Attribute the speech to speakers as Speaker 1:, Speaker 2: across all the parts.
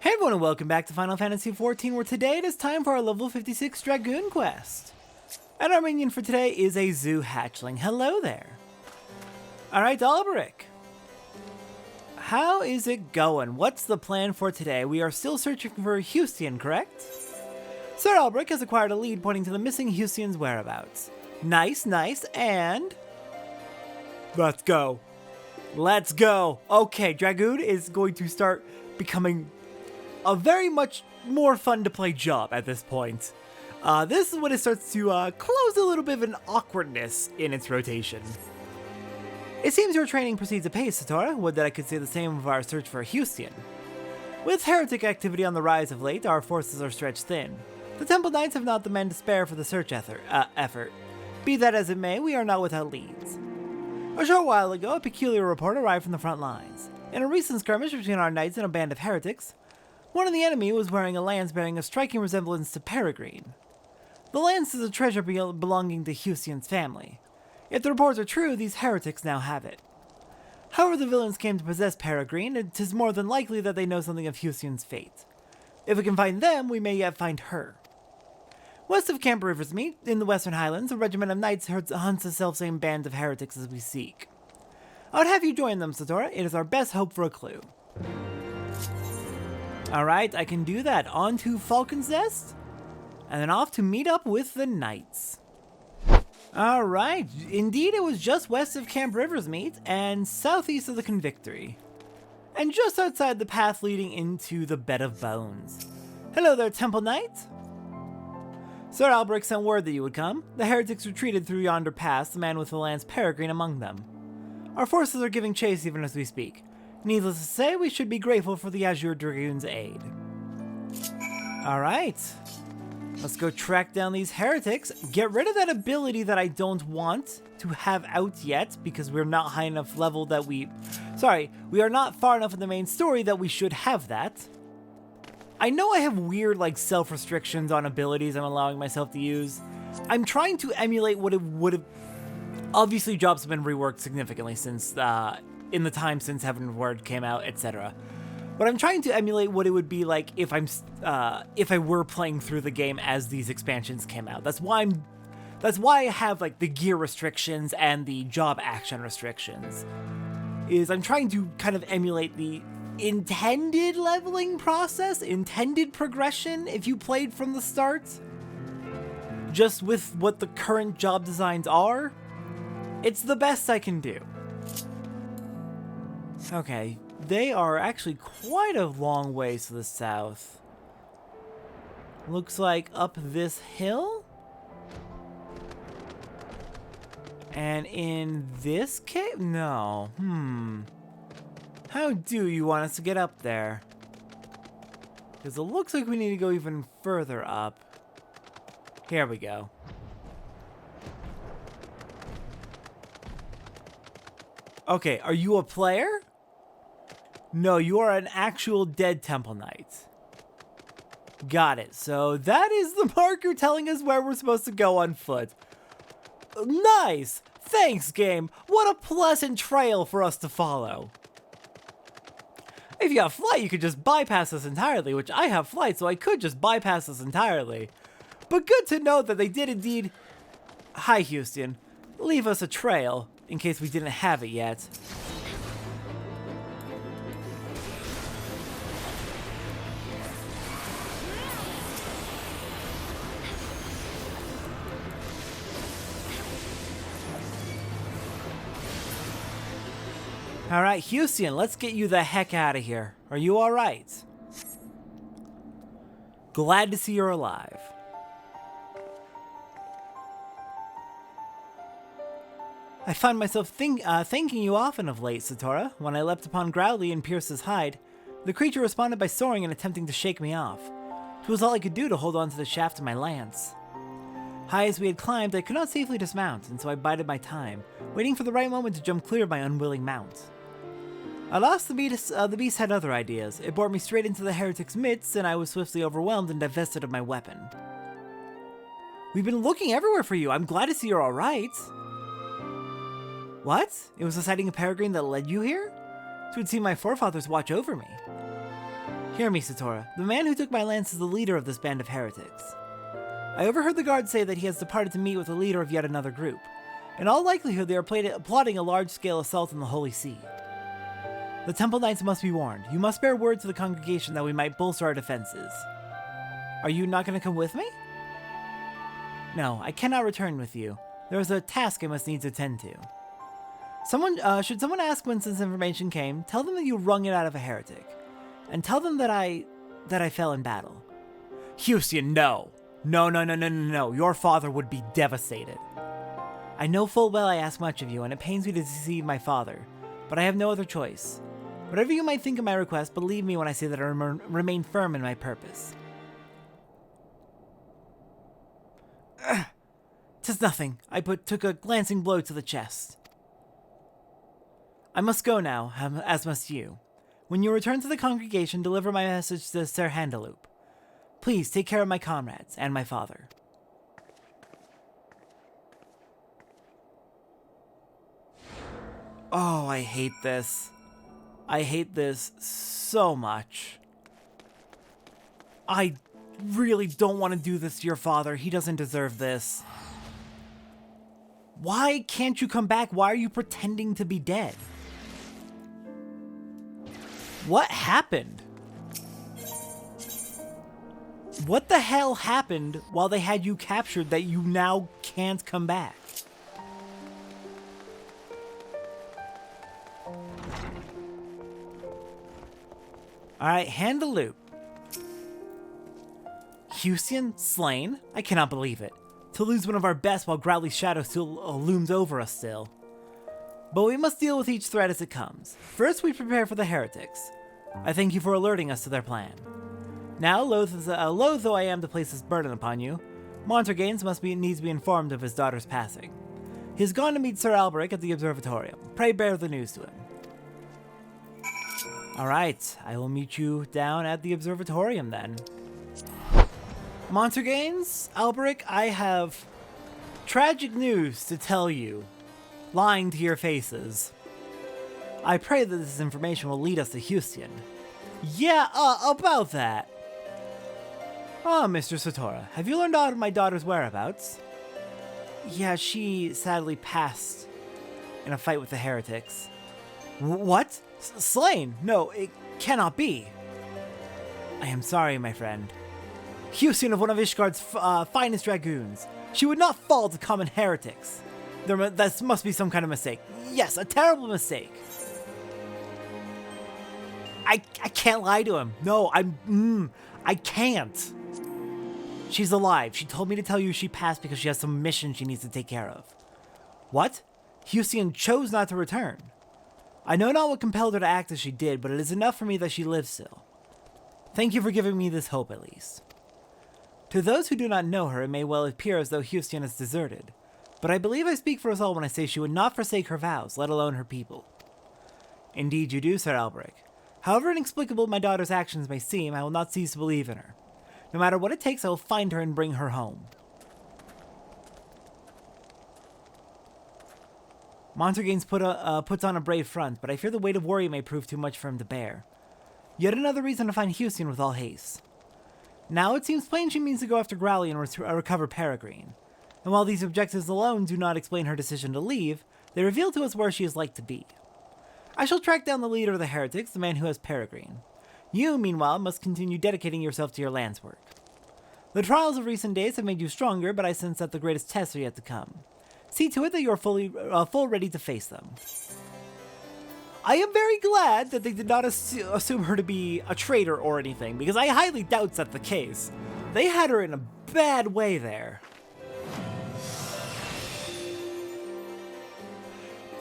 Speaker 1: Hey everyone and welcome back to Final Fantasy XIV, where today it is time for our level 56 Dragoon quest. And our minion for today is a zoo hatchling. Hello there. Alright, Alberic. How is it going? What's the plan for today? We are still searching for Heustienne, correct? Sir Alberic has acquired a lead pointing to the missing Heustienne's whereabouts. Nice, and... let's go. Let's go. Okay, Dragoon is going to start becoming a very much more fun to play job at this point. This is when it starts to close a little bit of an awkwardness in its rotation. It seems your training proceeds apace, Satora. Would that I could say the same of our search for Heustienne. With heretic activity on the rise of late, our forces are stretched thin. The Temple Knights have not the men to spare for the search effort. Be that as it may, we are not without leads. A short while ago, a peculiar report arrived from the front lines. In a recent skirmish between our knights and a band of heretics, one of the enemy was wearing a lance bearing a striking resemblance to Peregrine. The lance is a treasure belonging to Heustienne's family. If the reports are true, these heretics now have it. However the villains came to possess Peregrine, it is more than likely that they know something of Heustienne's fate. If we can find them, we may yet find her. West of Camp Riversmeet, in the Western Highlands, a regiment of knights hunts the selfsame band of heretics as we seek. I would have you join them, Satora. It is our best hope for a clue. Alright, I can do that. On to Falcon's Nest, and then off to meet up with the knights. Alright, indeed it was just west of Camp Riversmeet and southeast of the Convictory. And just outside the path leading into the Bed of Bones. Hello there, Temple Knight. Sir Alberic sent word that you would come. The heretics retreated through yonder pass, the man with the lance Peregrine among them. Our forces are giving chase even as we speak. Needless to say, we should be grateful for the Azure Dragoon's aid. Alright. Let's go track down these heretics. Get rid of that ability that I don't want to have out yet, because we're not high enough level that we are not far enough in the main story that we should have that. I know I have weird, self-restrictions on abilities I'm allowing myself to use. I'm trying to emulate what it would have... Obviously, jobs have been reworked significantly since, in the time since Heavensward came out, etc. But I'm trying to emulate what it would be like if I were playing through the game as these expansions came out. That's why I have, the gear restrictions and the job action restrictions. I'm trying to kind of emulate the intended leveling process, intended progression if you played from the start, just with what the current job designs are. It's the best I can do. Okay, they are actually quite a long ways to the south. Looks like up this hill? And in this cave? No. How do you want us to get up there? Because it looks like we need to go even further up. Here we go. Okay, are you a player? No, you are an actual dead Temple Knight. Got it. So that is the marker telling us where we're supposed to go on foot. Nice! Thanks, game. What a pleasant trail for us to follow. If you have flight, you could just bypass this entirely, which I have flight, so I could just bypass this entirely. But good to know that they did indeed... Hi, Heustienne. Leave us a trail, in case we didn't have it yet. Alright, Heustienne, let's get you the heck out of here. Are you alright? Glad to see you're alive. I find myself thanking you often of late, Satora. When I leapt upon Growly and pierced his hide, the creature responded by soaring and attempting to shake me off. It was all I could do to hold on to the shaft of my lance. High as we had climbed, I could not safely dismount, and so I bided my time, waiting for the right moment to jump clear of my unwilling mount. Alas, the beast had other ideas. It bore me straight into the heretic's midst, and I was swiftly overwhelmed and divested of my weapon. We've been looking everywhere for you. I'm glad to see you're alright. What? It was the sighting of Peregrine that led you here? It would seem my forefathers watch over me. Hear me, Satora. The man who took my lance is the leader of this band of heretics. I overheard the guard say that he has departed to meet with the leader of yet another group. In all likelihood, they are plotting a large-scale assault on the Holy See. The Temple Knights must be warned. You must bear word to the congregation that we might bolster our defenses. Are you not going to come with me? No, I cannot return with you. There is a task I must needs attend to. Should someone ask whence this information came, tell them that you wrung it out of a heretic. And tell them that I fell in battle. Heustienne, no. No. Your father would be devastated. I know full well I ask much of you, and it pains me to deceive my father, but I have no other choice. Whatever you might think of my request, believe me when I say that I remain firm in my purpose. 'Tis nothing. I took a glancing blow to the chest. I must go now, as must you. When you return to the congregation, deliver my message to Sir Handaloop. Please take care of my comrades and my father. Oh, I hate this. I hate this so much. I really don't want to do this to your father. He doesn't deserve this. Why can't you come back? Why are you pretending to be dead? What happened? What the hell happened while they had you captured that you now can't come back? Alright, Handaloop. Heustienne slain? I cannot believe it. To lose one of our best while Growly's shadow still looms over us still. But we must deal with each threat as it comes. First, we prepare for the heretics. I thank you for alerting us to their plan. Now, loath though I am to place this burden upon you, Montergains needs to be informed of his daughter's passing. He has gone to meet Sir Alberic at the observatorium. Pray bear the news to him. Alright, I will meet you down at the observatorium then. Montergains, Alberic, I have tragic news to tell you. Lying to your faces. I pray that this information will lead us to Heustienne. Yeah, about that. Ah, Mr. Satora, have you learned out of my daughter's whereabouts? Yeah, she sadly passed in a fight with the heretics. What? Slain? No, it cannot be. I am sorry, my friend. Heustienne of one of Ishgard's finest dragoons. She would not fall to common heretics. That must be some kind of mistake. Yes, a terrible mistake. I can't lie to him. No, I can't. She's alive. She told me to tell you she passed because she has some mission she needs to take care of. What? Heustienne chose not to return. I know not what compelled her to act as she did, but it is enough for me that she lives still. Thank you for giving me this hope, at least. To those who do not know her, it may well appear as though Heustienne is deserted, but I believe I speak for us all when I say she would not forsake her vows, let alone her people. Indeed you do, Sir Alberic. However inexplicable my daughter's actions may seem, I will not cease to believe in her. No matter what it takes, I will find her and bring her home. Montergains puts on a brave front, but I fear the weight of worry may prove too much for him to bear. Yet another reason to find Heustienne with all haste. Now it seems plain she means to go after Growly and recover Peregrine. And while these objectives alone do not explain her decision to leave, they reveal to us where she is like to be. I shall track down the leader of the heretics, the man who has Peregrine. You, meanwhile, must continue dedicating yourself to your lance work. The trials of recent days have made you stronger, but I sense that the greatest tests are yet to come. See to it that you are full ready to face them. I am very glad that they did not assume her to be a traitor or anything, because I highly doubt that's the case. They had her in a bad way there.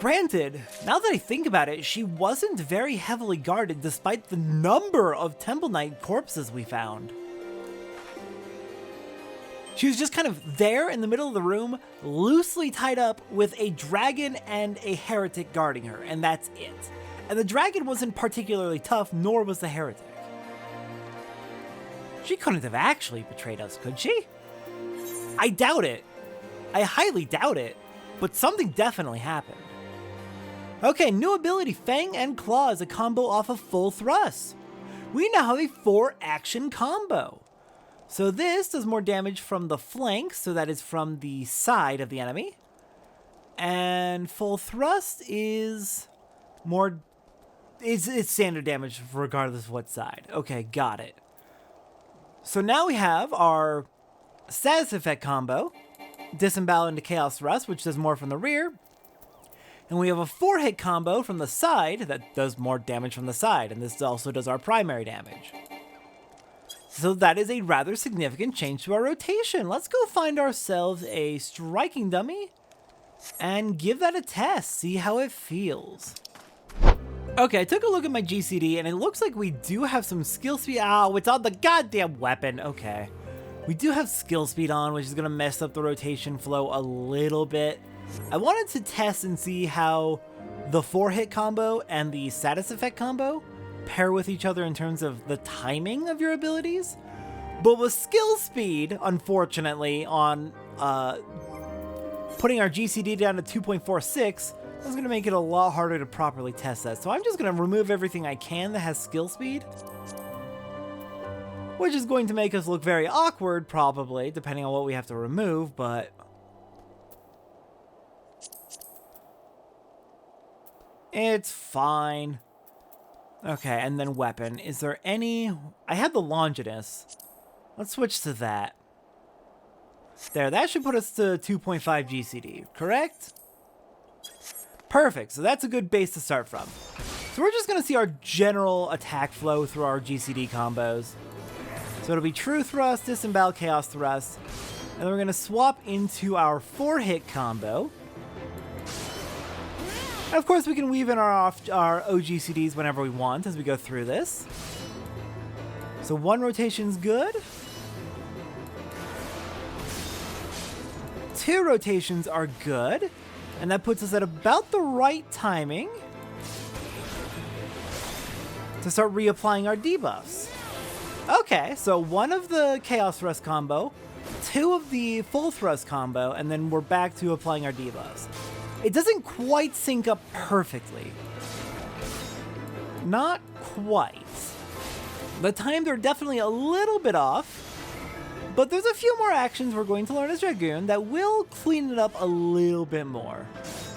Speaker 1: Granted, now that I think about it, she wasn't very heavily guarded despite the number of Temple Knight corpses we found. She was just kind of there in the middle of the room, loosely tied up with a dragon and a heretic guarding her, and that's it. And the dragon wasn't particularly tough, nor was the heretic. She couldn't have actually betrayed us, could she? I doubt it. I highly doubt it, but something definitely happened. Okay, new ability, Fang and Claw is a combo off of full thrust. we now have a 4-action combo. So this does more damage from the flank, so that is from the side of the enemy. And full thrust is more... It's standard damage regardless of what side. Okay, got it. So now we have our status effect combo, Disembowel into Chaos Thrust, which does more from the rear. And we have a 4-hit combo from the side that does more damage from the side, and this also does our primary damage. So that is a rather significant change to our rotation. Let's go find ourselves a striking dummy and give that a test, see how it feels. Okay, I took a look at my GCD, and it looks like we do have some skill speed. Oh, it's on the goddamn weapon. Okay. We do have skill speed on, which is going to mess up the rotation flow a little bit. I wanted to test and see how the 4-hit combo and the status effect combo pair with each other in terms of the timing of your abilities. But with skill speed, unfortunately, on putting our GCD down to 2.46, that's going to make it a lot harder to properly test that. So I'm just going to remove everything I can that has skill speed, which is going to make us look very awkward, probably, depending on what we have to remove, but... it's fine. Okay, and then weapon. Is there any... I had the Longinus. Let's switch to that. There, that should put us to 2.5 GCD, correct? Perfect, so that's a good base to start from. So we're just going to see our general attack flow through our GCD combos. So it'll be True Thrust, Disembowel, Chaos Thrust. And then we're going to swap into our 4-hit combo. And of course, we can weave in our OGCDs whenever we want as we go through this. So 1 rotation's good. 2 rotations are good. And that puts us at about the right timing to start reapplying our debuffs. Okay, so 1 of the Chaos Thrust combo, 2 of the Full Thrust combo, and then we're back to applying our debuffs. It doesn't quite sync up perfectly. Not quite. The times are definitely a little bit off, but there's a few more actions we're going to learn as Dragoon that will clean it up a little bit more.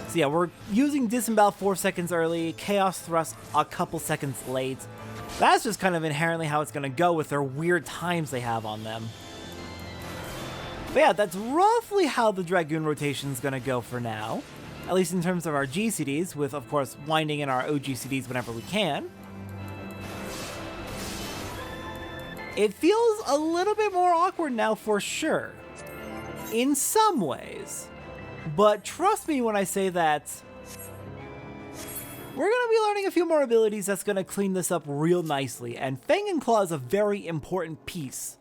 Speaker 1: So yeah, we're using Disembowel 4 seconds early, Chaos Thrust a couple seconds late. That's just kind of inherently how it's going to go with their weird times they have on them. But yeah, that's roughly how the Dragoon rotation is going to go for now. At least in terms of our GCDs, with, of course, winding in our OGCDs whenever we can. It feels a little bit more awkward now for sure. In some ways. But trust me when I say that we're going to be learning a few more abilities that's going to clean this up real nicely. And Fang and Claw is a very important piece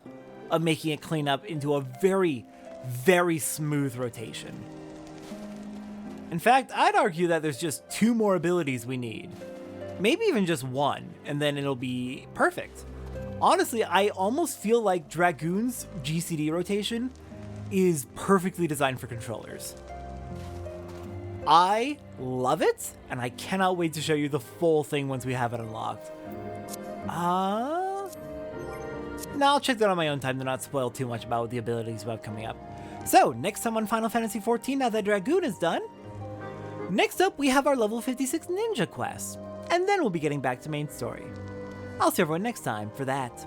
Speaker 1: of making it clean up into a very, very smooth rotation. In fact, I'd argue that there's just 2 more abilities we need. Maybe even just 1, and then it'll be perfect. Honestly, I almost feel like Dragoon's GCD rotation is perfectly designed for controllers. I love it, and I cannot wait to show you the full thing once we have it unlocked. No, I'll check that on my own time to not spoil too much about the abilities we have coming up. So, next time on Final Fantasy XIV, now that Dragoon is done, next up we have our level 56 ninja quest, and then we'll be getting back to main story. I'll see everyone next time for that.